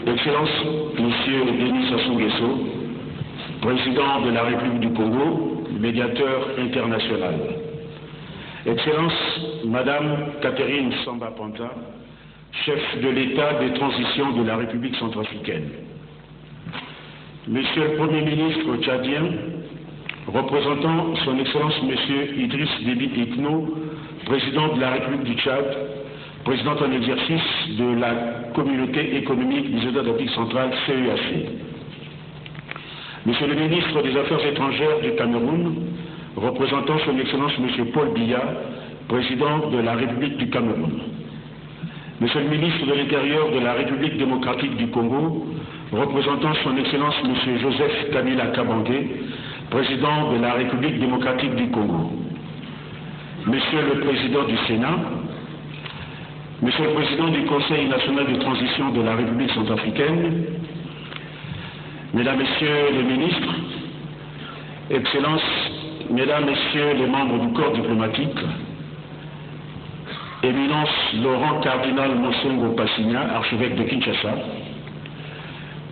Excellence, Monsieur Denis Sassou Nguesso, Président de la République du Congo, médiateur international. Excellence, Madame Catherine Samba-Panta, chef de l'État de transition de la République centrafricaine. Monsieur le Premier ministre tchadien, représentant son Excellence Monsieur Idriss Déby Itno, Président de la République du Tchad, Président en exercice de la Communauté économique des États d'Afrique centrale, CEAC. Monsieur le ministre des Affaires étrangères du Cameroun, représentant son Excellence Monsieur Paul Biya, Président de la République du Cameroun. Monsieur le ministre de l'Intérieur de la République démocratique du Congo, représentant son Excellence Monsieur Joseph Kabila Kabange, Président de la République démocratique du Congo. Monsieur le Président du Sénat, Monsieur le Président du Conseil national de transition de la République centrafricaine, Mesdames, Messieurs les ministres, Excellences, Mesdames, Messieurs les membres du corps diplomatique, Éminence Laurent Cardinal Mosongo Passigna, archevêque de Kinshasa,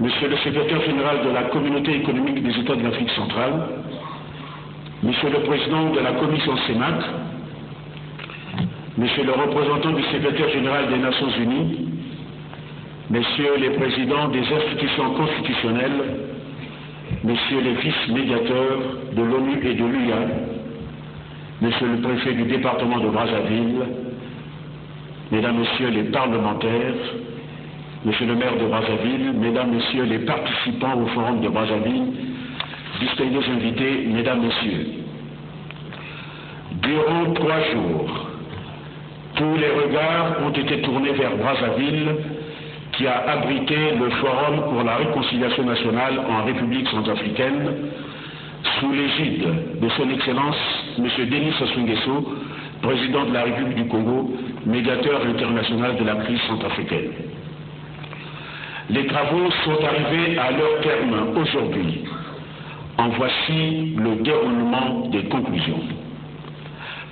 Monsieur le secrétaire général de la Communauté économique des États de l'Afrique centrale, Monsieur le président de la commission CEMAC, Monsieur le représentant du secrétaire général des Nations Unies, Messieurs les présidents des institutions constitutionnelles, Messieurs les vice-médiateurs de l'ONU et de l'UA, Monsieur le préfet du département de Brazzaville, Mesdames, Messieurs les parlementaires, Monsieur le maire de Brazzaville, Mesdames, Messieurs les participants au forum de Brazzaville, distingués invités, Mesdames, Messieurs. Durant 3 jours, tous les regards ont été tournés vers Brazzaville, qui a abrité le Forum pour la réconciliation nationale en République centrafricaine, sous l'égide de son Excellence M. Denis Sassou Nguesso, Président de la République du Congo, médiateur international de la crise centrafricaine. Les travaux sont arrivés à leur terme aujourd'hui. En voici le déroulement des conclusions.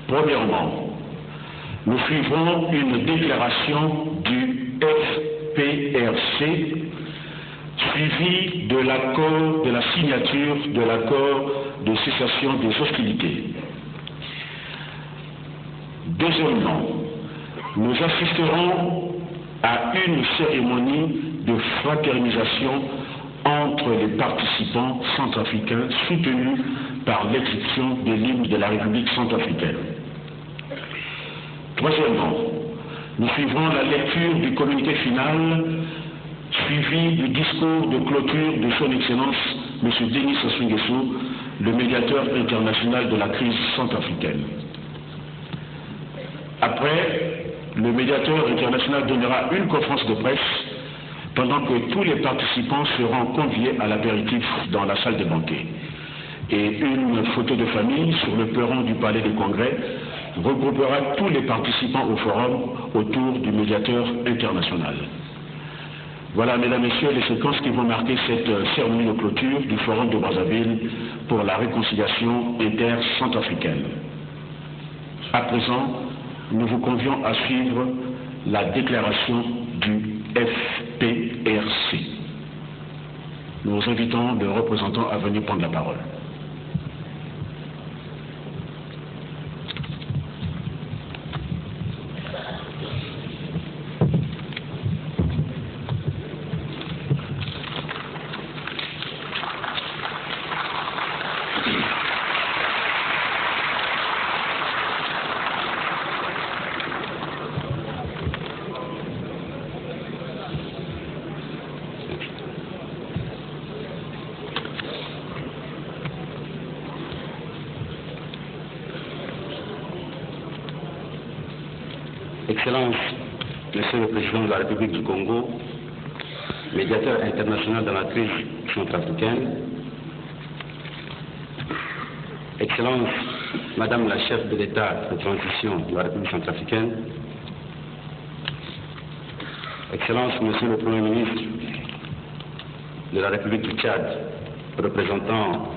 Premièrement, nous suivrons une déclaration du FPRC suivie de l'accord, de la signature de l'accord de cessation des hostilités. Deuxièmement, nous assisterons à une cérémonie de fraternisation entre les participants centrafricains soutenus par l'exception de l'hymne de la République centrafricaine. Troisièmement, nous suivrons la lecture du communiqué final suivi du discours de clôture de son Excellence M. Denis Sassou Nguesso, le médiateur international de la crise centrafricaine. Après, le médiateur international donnera une conférence de presse pendant que tous les participants seront conviés à l'apéritif dans la salle de banquet. Et une photo de famille sur le perron du palais de congrès regroupera tous les participants au forum autour du médiateur international. Voilà, mesdames, messieurs, les séquences qui vont marquer cette cérémonie de clôture du forum de Brazzaville pour la réconciliation inter-centrafricaine. À présent, nous vous convions à suivre la déclaration du FPRC. Nous invitons le représentant à venir prendre la parole. Excellence, Monsieur le Président de la République du Congo, médiateur international dans la crise centrafricaine, Excellence, Madame la chef de l'État de transition de la République centrafricaine, Excellence, Monsieur le Premier ministre de la République du Tchad, représentant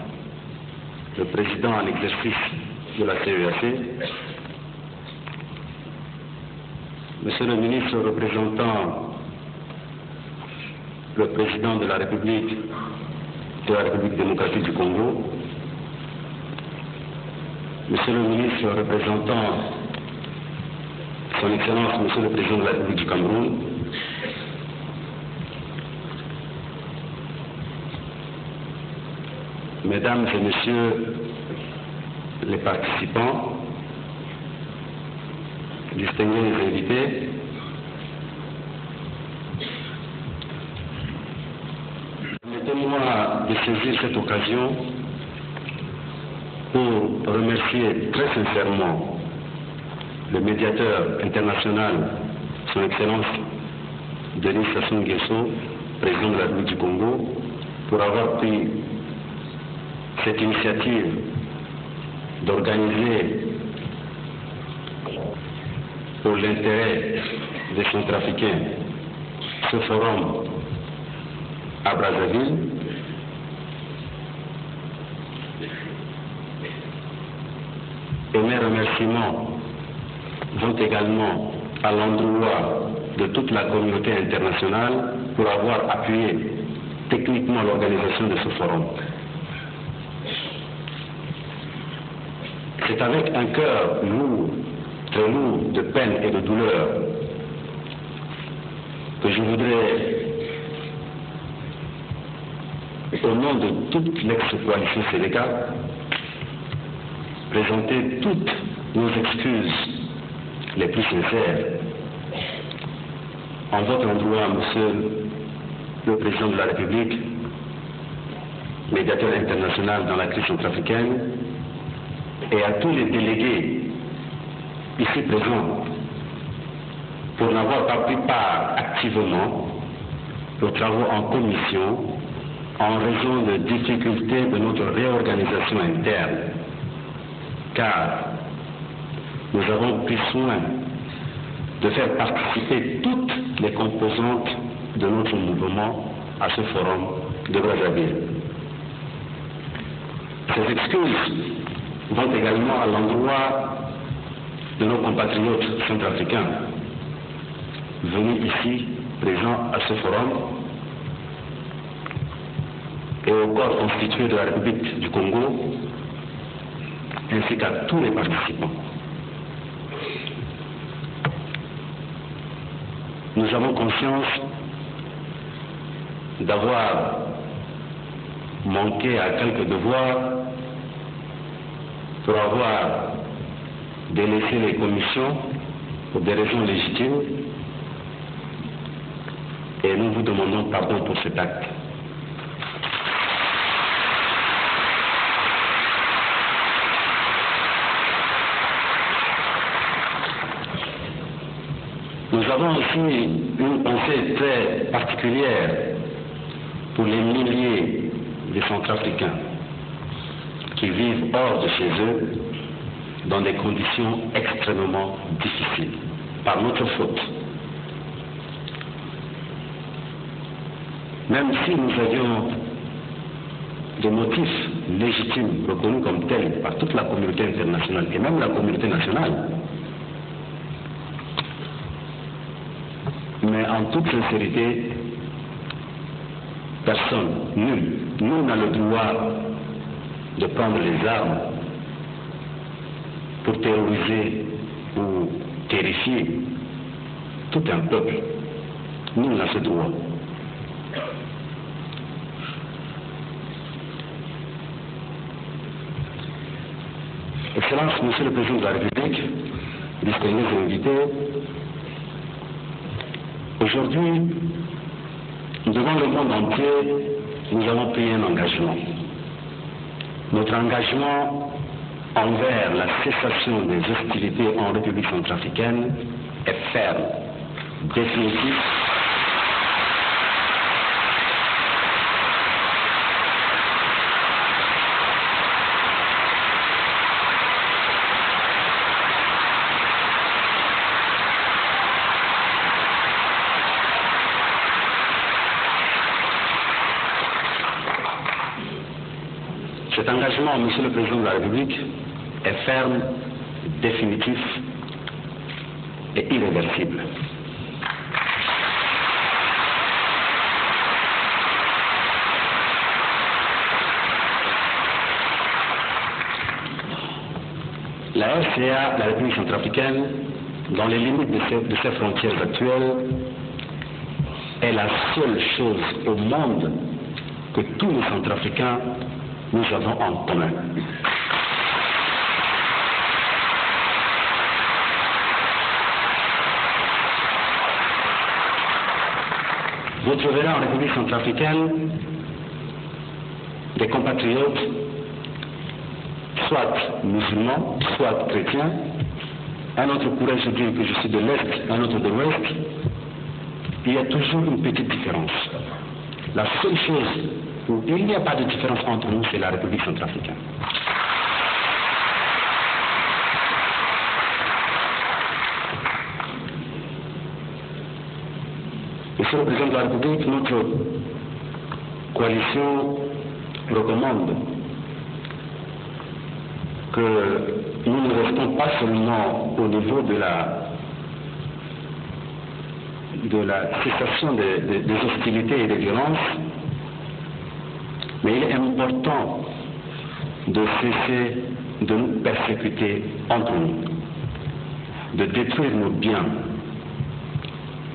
le Président en exercice de la CEAC, Monsieur le ministre représentant le président de la République démocratique du Congo, Monsieur le ministre représentant Son Excellence, Monsieur le Président de la République du Cameroun, Mesdames et Messieurs les participants, distingués invités, permettez-moi de saisir cette occasion pour remercier très sincèrement le médiateur international, Son Excellence Denis Sassou Nguesso, président de la République du Congo, pour avoir pris cette initiative d'organiser pour l'intérêt des Centrafricains ce forum à Brazzaville. Et mes remerciements vont également à l'endroit de toute la communauté internationale pour avoir appuyé techniquement l'organisation de ce forum. C'est avec un cœur lourd, très lourd de peine et de douleur que je voudrais, au nom de toute l'ex-coalition Sénégal, présenter toutes nos excuses les plus sincères en votre endroit, Monsieur le Président de la République, médiateur international dans la crise centrafricaine, et à tous les délégués ici présents pour n'avoir pas pris part activement aux travaux en commission en raison de difficultés de notre réorganisation interne, car nous avons pris soin de faire participer toutes les composantes de notre mouvement à ce forum de Brazzaville. Ces excuses vont également à l'endroit de nos compatriotes centrafricains venus ici, présents à ce forum, et au corps constitué de la République du Congo, ainsi qu'à tous les participants. Nous avons conscience d'avoir manqué à quelques devoirs pour avoir délaissé les commissions pour des raisons légitimes, et nous vous demandons pardon pour cet acte. Nous avons aussi une pensée très particulière pour les milliers de Centrafricains qui vivent hors de chez eux dans des conditions extrêmement difficiles, par notre faute. Même si nous avions des motifs légitimes reconnus comme tels par toute la communauté internationale et même la communauté nationale, mais en toute sincérité, personne, nul n'a le droit de prendre les armes pour terroriser ou terrifier tout un peuple. Nul n'a ce droit. Excellence, Monsieur le Président de la République, distingués invités, aujourd'hui, devant le monde entier, nous avons pris un engagement. Notre engagement envers la cessation des hostilités en République centrafricaine est ferme, définitif. Cet engagement, Monsieur le Président de la République, est ferme, définitif et irréversible. la CA, la République centrafricaine, dans les limites de ses frontières actuelles, est la seule chose au monde que tous les Centrafricains nous avons en commun. Vous trouverez en République centrafricaine des compatriotes, soit musulmans, soit chrétiens. Un autre pourrait se dire que je suis de l'Est, un autre de l'Ouest. Il y a toujours une petite différence. La seule chose où il n'y a pas de différence entre nous, c'est la République centrafricaine. Monsieur le Président de la République, notre coalition recommande que nous ne restons pas seulement au niveau de la cessation des hostilités et des violences, mais il est important de cesser de nous persécuter entre nous, de détruire nos biens,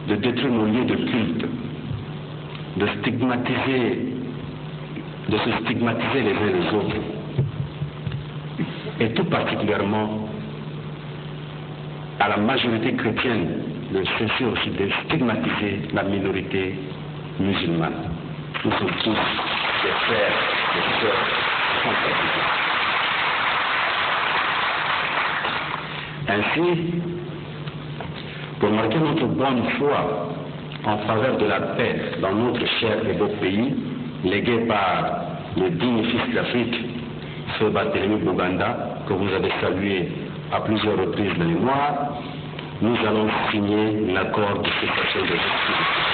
de détruire nos lieux de culte, de se stigmatiser les uns les autres, et tout particulièrement à la majorité chrétienne de cesser aussi de stigmatiser la minorité musulmane. Nous sommes tous des frères, des sœurs centrafricains. Ainsi, pour marquer notre bonne foi en faveur de la paix dans notre cher et beau pays, légué par le digne fils d'Afrique, Feu Barthélemy Boganda, que vous avez salué à plusieurs reprises de mémoire, nous allons signer l'accord de cessation des hostilités.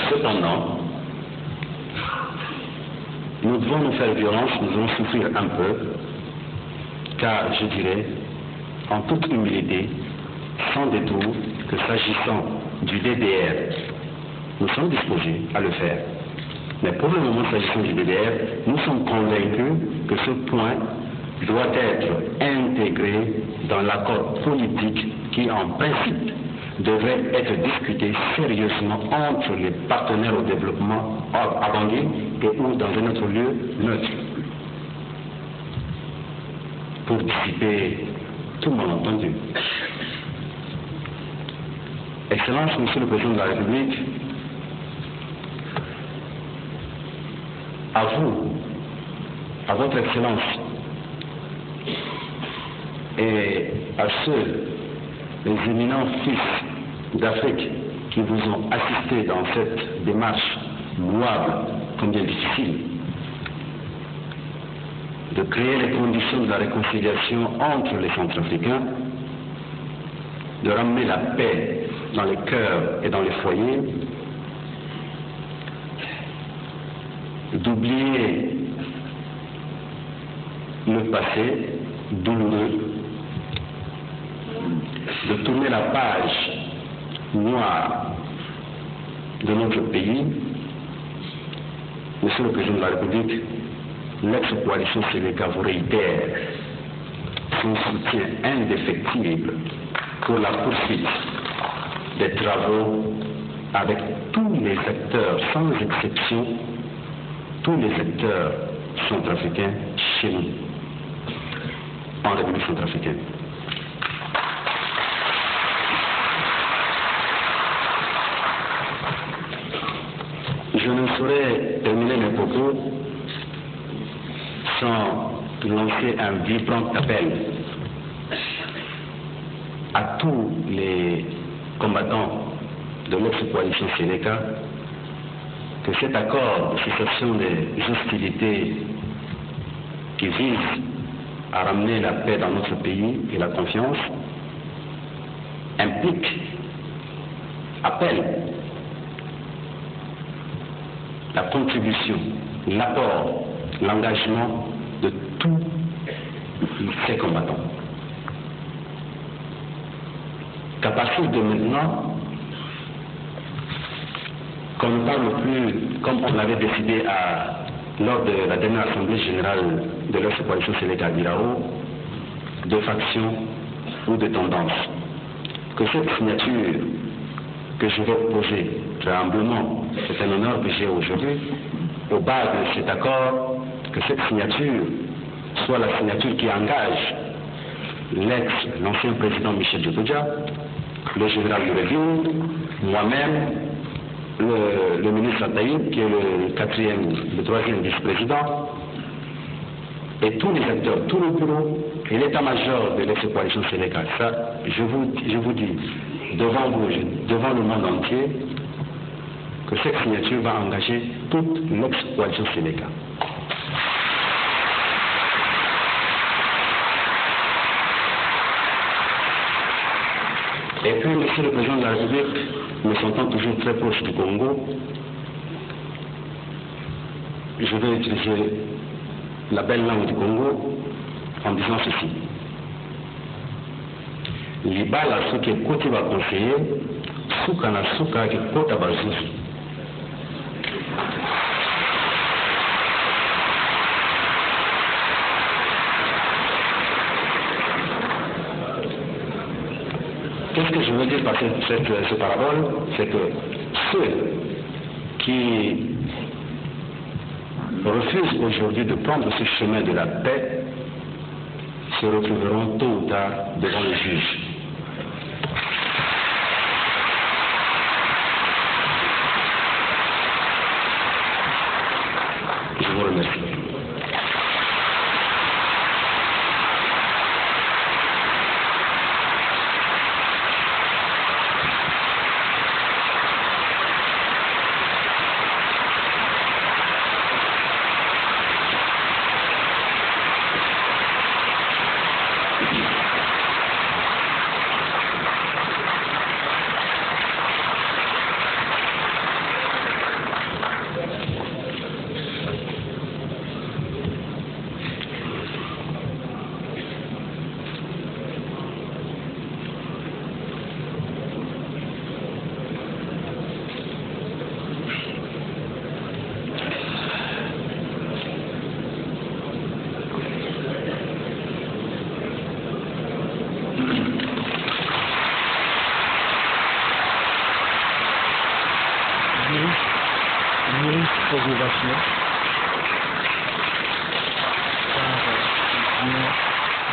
Cependant, nous devons nous faire violence, nous devons souffrir un peu, car je dirais, en toute humilité, sans détour, que s'agissant du DDR, nous sommes disposés à le faire. Mais pour le moment, s'agissant du DDR, nous sommes convaincus que ce point doit être intégré dans l'accord politique qui, en principe, devrait être discuté sérieusement entre les partenaires au développement à Bangui et ou dans un autre lieu neutre, pour dissiper tout malentendu. Excellence, Monsieur le Président de la République, à vous, à votre Excellence et à ceux, les éminents fils d'Afrique qui vous ont assisté dans cette démarche louable, combien difficile, de créer les conditions de la réconciliation entre les Centrafricains, de ramener la paix dans les cœurs et dans les foyers, d'oublier le passé douloureux, de tourner la page noire de notre pays. Monsieur le Président de la République, l'ex-coalition Sénéca vous réitère son soutien indéfectible pour la poursuite des travaux avec tous les acteurs, sans exception, tous les acteurs centrafricains chez nous, en République centrafricaine. Je ne saurais terminer mes propos sans lancer un vibrant appel à tous les combattants de l'ex-coalition Sénéca que cet accord de cessation des hostilités qui vise à ramener la paix dans notre pays et la confiance implique, appelle la contribution, l'apport, l'engagement de tous ces combattants. qu'à partir de maintenant, qu'on ne parle plus, comme on l'avait décidé lors de la dernière Assemblée générale de l'ex-coalition Sénégal à Birao, de factions ou de tendances. Que cette signature que je vais poser très humblement, c'est un honneur que j'ai aujourd'hui, au bas de cet accord, que cette signature soit la signature qui engage l'ancien président Michel Djokoja, le général Yuredine, moi-même, le ministre Ataïb, qui est le troisième vice-président, et tous les acteurs, tout le bureau et l'état-major de l'ex-coalition Sénégal. Ça, je vous dis, devant vous, devant le monde entier, que cette signature va engager toute l'ex-coalition Sénégal. Et puis, Monsieur le Président de la République, me sentant toujours très proche du Congo, je vais utiliser la belle langue du Congo en disant ceci. Libala soki koti va conseiller, suka na suka ki kota bazuzu. Qu'est-ce que je veux dire par cette parabole? C'est que ceux qui refusent aujourd'hui de prendre ce chemin de la paix se retrouveront tôt ou tard devant le juge. Je vous remercie.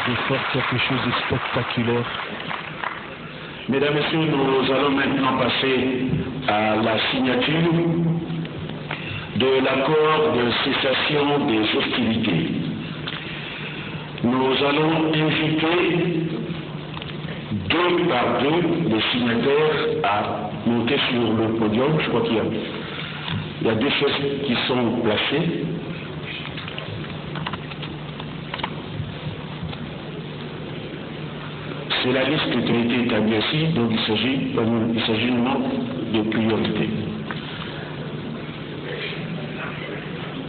De faire quelque chose de spectaculaire. Mesdames et messieurs, nous allons maintenant passer à la signature de l'accord de cessation des hostilités. Nous allons inviter deux par deux les signataires à monter sur le podium. Je crois qu'il y a deux chaises qui sont placées. C'est la liste qui a été établie ici, donc il s'agit de priorité.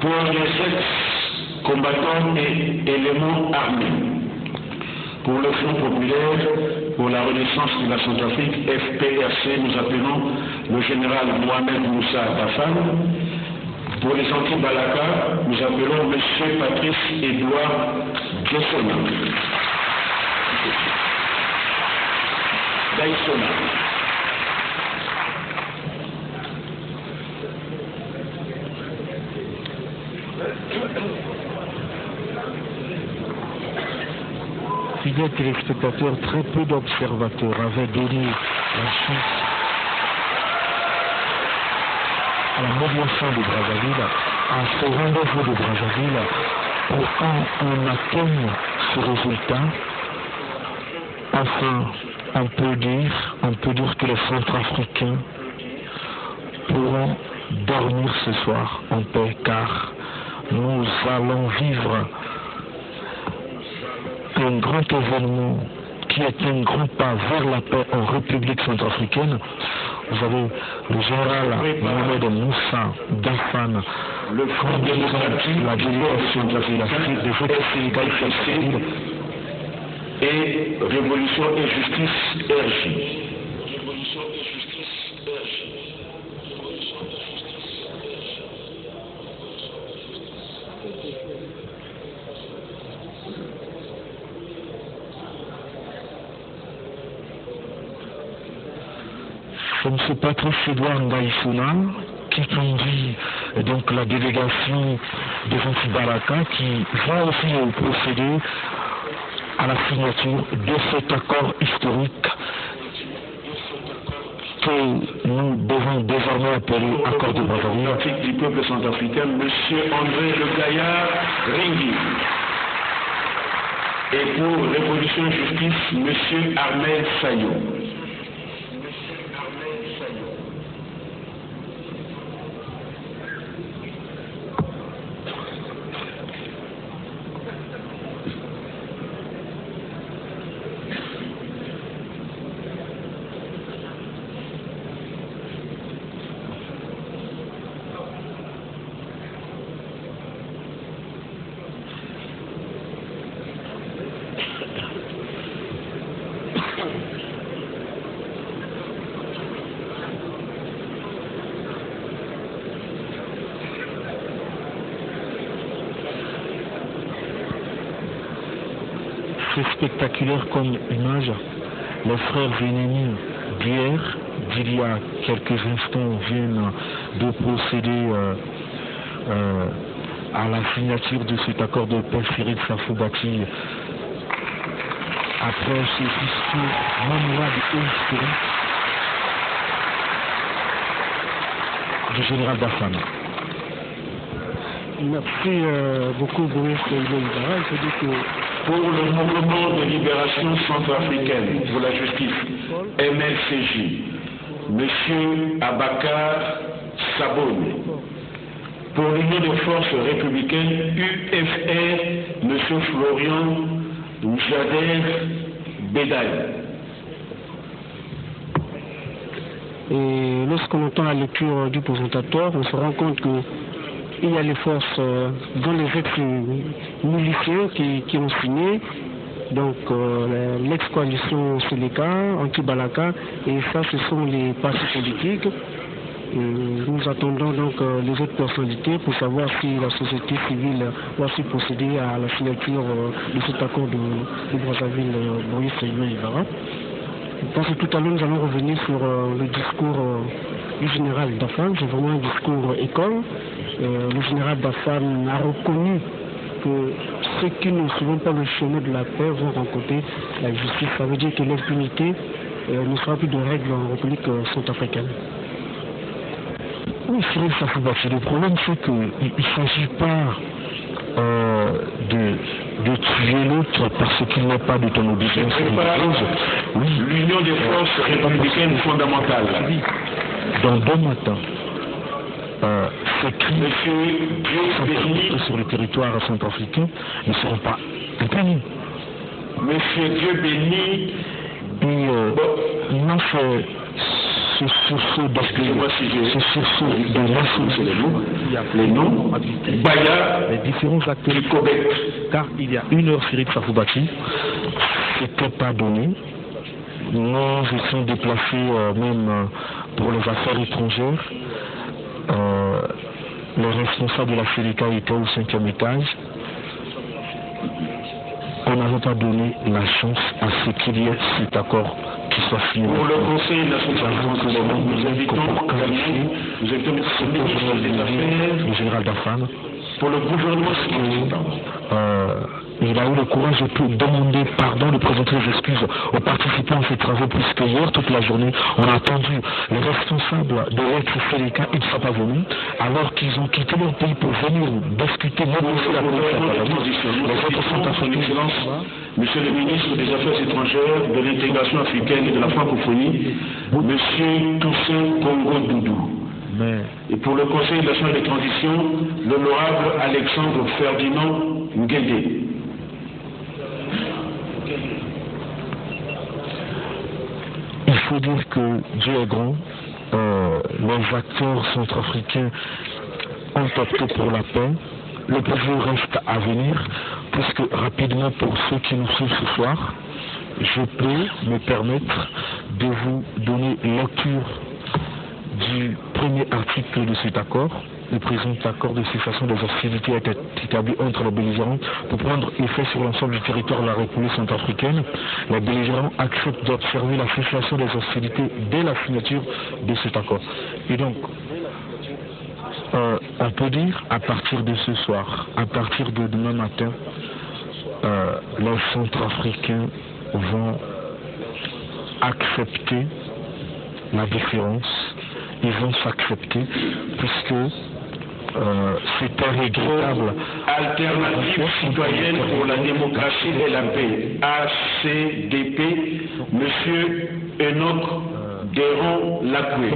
Pour les ex-combattants et éléments armés, pour le Front populaire pour la renaissance de la Centrafrique, FPRC, nous appelons le général Mohamed Moussa Dafan. Pour les anti-Balaka, nous appelons M. Patrice Edouard Djessona. Fidèles téléspectateurs, très peu d'observateurs avaient donné la chance à la mobilisation de Brazzaville, à ce rendez-vous de Brazzaville, pour qu'on atteigne ce résultat. Enfin, on peut dire que les Centrafricains pourront dormir ce soir en paix, car nous allons vivre un grand événement qui est un grand pas vers la paix en République centrafricaine. Vous avez le général Mohamed Moussa Dafan, le Front démocratique, la délégation de l'Afrique des États-Unis et Révolution et Justice RJ. C'est M. Patrice Edouard Ngaïfouna qui conduit donc la délégation des Anti-Balaka qui va aussi procéder à la signature de cet accord historique que nous devons désormais appeler accord de Brazzaville. L'Afrique du peuple centrafricain, M. André Le Gaillard Ringui. Et pour Révolution et Justice, M. Armel Sayo. C'est spectaculaire comme image. Les frères ennemis d'hier, d'il y a quelques instants, viennent de procéder à la signature de cet accord de paix Cyril Safoubati après ce discours mémorable et historique du général Daffane. Merci beaucoup, Boris Ibara. Je dis que pour le mouvement de libération centrafricaine pour la justice, MLCJ, M. Abakar Sabone. Pour l'Union des forces républicaines, UFR, M. Florian Jader Bédaï. Et lorsqu'on entend la lecture du présentateur, on se rend compte que il y a les forces dans les ex-miliciens qui ont signé, donc l'ex-coalition Seleka, Anti-Balaka, et ça ce sont les partis politiques. Nous attendons donc les autres personnalités pour savoir si la société civile va aussi procéder à la signature de cet accord de Brazzaville, Boris Ibara. Je pense que tout à l'heure nous allons revenir sur le discours du général Daffane. C'est vraiment un discours école. Le général Daffane a reconnu que ceux qui ne suivront pas le chemin de la paix vont rencontrer la justice. Ça veut dire que l'impunité ne sera plus de règle en République centrafricaine. Oui, Cyril Safoubati, le problème c'est qu'il ne s'agit pas de tuer l'autre parce qu'il n'est pas de ton obéissance. Oui. L'union des forces républicaines fondamentales. Dans 2 matins, ces crimes sur le territoire centrafricain ne seront pas impunis. Monsieur Dieu béni, il m'a fait ce sursaut de les noms, Baya, les différents acteurs du Québec. Car il y a 1 heure, Cyril Safoubati, c'était pas donné. Nous étions déplacés même pour les affaires étrangères. Les responsables de la Seleka étaient au 5e étage. On n'avait pas donné la chance à ce qu'il y ait cet accord qui soit signé. Pour le Conseil national de renseignement, nous invitons le général Daffane. Pour le gouvernement, il a eu le courage de demander pardon, de présenter les excuses aux participants à ces travaux, puisque hier, toute la journée, on a attendu les responsables de l'ex-Seleka, ils ne sont pas venus, alors qu'ils ont quitté leur pays pour venir discuter, négocier la transition. Les autres sont africains. Monsieur le ministre des Affaires étrangères, de l'intégration africaine et de la francophonie, Monsieur Toussaint Congo Doudou. Et pour le Conseil national de transition, l'honorable Alexandre Ferdinand Nguédé. Il faut dire que Dieu est grand. Les acteurs centrafricains ont opté pour la paix. Le pouvoir reste à venir, puisque rapidement, pour ceux qui nous suivent ce soir, je peux me permettre de vous donner lecture du premier article de cet accord. Le présent accord de cessation des hostilités a été établi entre les belligérants pour prendre effet sur l'ensemble du territoire de la République centrafricaine. Les belligérants acceptent d'observer la cessation des hostilités dès la signature de cet accord. Et donc, on peut dire, à partir de ce soir, à partir de demain matin, les Centrafricains vont accepter la différence, ils vont s'accepter, puisque c'est un regrettable. Alternative citoyenne pour la démocratie et la paix, ACDP, Monsieur Enoch Deron Lacoué.